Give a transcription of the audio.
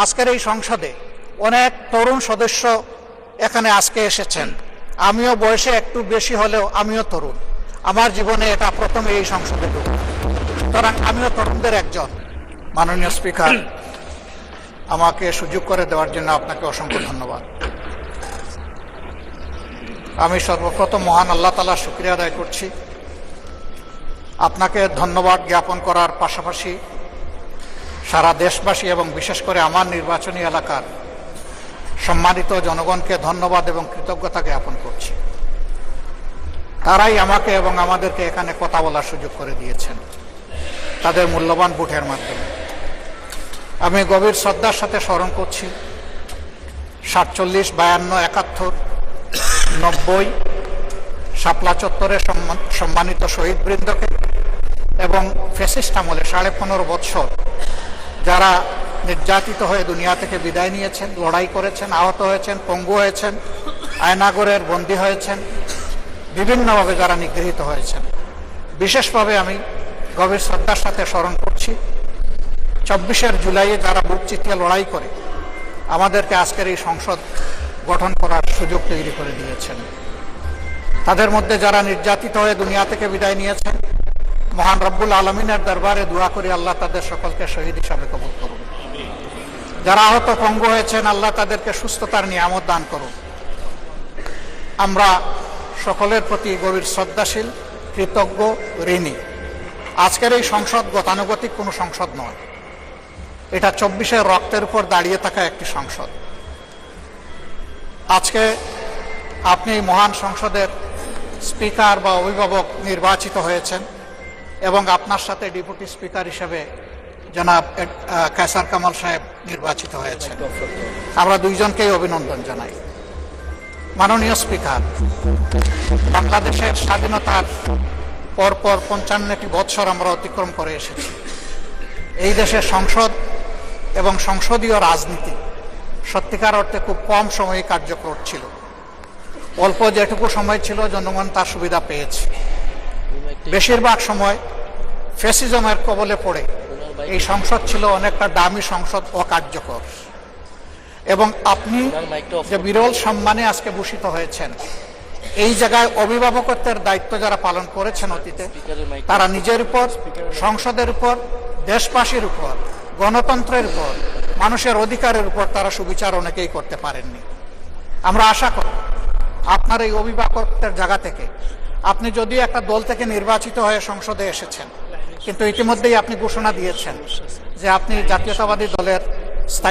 আজকের এই সংসদে অনেক তরুণ সদস্য এখানে আজকে এসেছেন। আমিও বয়সে একটু বেশি হলেও আমিও তরুণ, আমার জীবনে এটা প্রথম এই সংসদে ঢুকা, সুতরাং আমিও তরুণদের একজন। মাননীয় স্পিকার, আমাকে সুযোগ করে দেওয়ার জন্য আপনাকে অসংখ্য ধন্যবাদ। আমি সর্বপ্রথম মহান আল্লাহ তাআলার শুকরিয়া আদায় করছি। আপনাকে ধন্যবাদ জ্ঞাপন করার পাশাপাশি সারা দেশবাসী এবং বিশেষ করে আমার নির্বাচনী এলাকার সম্মানিত জনগণকে ধন্যবাদ এবং কৃতজ্ঞতা জ্ঞাপন করছি। তারাই আমাকে এবং আমাদেরকে এখানে কথা বলার সুযোগ করে দিয়েছেন তাদের মূল্যবান ভোটের মাধ্যমে। আমি গভীর শ্রদ্ধার সাথে স্মরণ করছি 47, 52, 71, 90 শাপলা চত্বরে সম্মানিত শহীদবৃন্দকে এবং ফ্যাসিস্ট আমলে 15.5 বছর যারা নির্যাতিত হয়ে দুনিয়া থেকে বিদায় নিয়েছেন, লড়াই করেছেন, আহত হয়েছেন, পঙ্গু হয়েছেন, আয়নাগরের বন্দী হয়েছেন, বিভিন্নভাবে যারা নিগৃহীত হয়েছেন, বিশেষভাবে আমি গভীর শ্রদ্ধার সাথে স্মরণ করছি 24 জুলাইয়ে যারা বুক চিতিয়ে লড়াই করে আমাদেরকে আজকের এই সংসদ গঠন করার সুযোগ তৈরি করে দিয়েছেন। তাদের মধ্যে যারা নির্যাতিত হয়ে দুনিয়া থেকে বিদায় নিয়েছেন, মহান রব্বুল আলমিনের দরবারে দোয়া করি আল্লাহ তাদের সকলকে শহীদ হিসাবে কবুল করুন। যারা আহত পঙ্গু হয়েছেন, আল্লাহ তাদেরকে সুস্থতার নিয়ামত দান করুন। আমরা সকলের প্রতি গভীর শ্রদ্ধাশীল, কৃতজ্ঞ, ঋণী। আজকের এই সংসদ গতানুগতিক কোনো সংসদ নয়, এটা 24 রক্তের উপর দাঁড়িয়ে থাকা একটি সংসদ। আজকে আপনি এই মহান সংসদের স্পিকার বা অভিভাবক নির্বাচিত হয়েছেন এবং আপনার সাথে ডেপুটি স্পিকার হিসেবে জনাব কায়সার কামাল সাহেব নির্বাচিত হয়েছেন। আমরা দুইজনকেই অভিনন্দন জানাই। মাননীয় স্পিকার, বাংলাদেশের স্বাধীনতার পরপর 55টি বৎসর আমরা অতিক্রম করে এসেছি। এই দেশের সংসদ এবং সংসদীয় রাজনীতি সত্যিকার অর্থে খুব কম সময়ে কার্যকর ছিল। অল্প যেটুকু সময় ছিল জনগণ তার সুবিধা পেয়েছে। বেশিরভাগ সময় ফ্যাসিজমের কবলে পড়ে এই সংসদ ছিল অনেকটা দামি সংসদ, অকার্যকর। এবং আপনি যে বিরল সম্মানে আজকে ভূষিত হয়েছেন, এই জায়গায় অভিভাবকত্বের দায়িত্ব যারা পালন করেছেন অতীতে, তারা নিজের উপর, সংসদের উপর, দেশবাসীর উপর, গণতন্ত্রের উপর, মানুষের অধিকারের উপর তারা সুবিচার অনেকেই করতে পারেননি। আমরা আশা করি আপনার এই অভিভাবকত্বের জায়গা থেকে, আপনি যদিও একটা দল থেকে নির্বাচিত হয়ে সংসদে এসেছেন, কিন্তু ইতিমধ্যেই আপনি ঘোষণা দিয়েছেন যে আপনি জাতীয়তাবাদী দলের স্থায়ী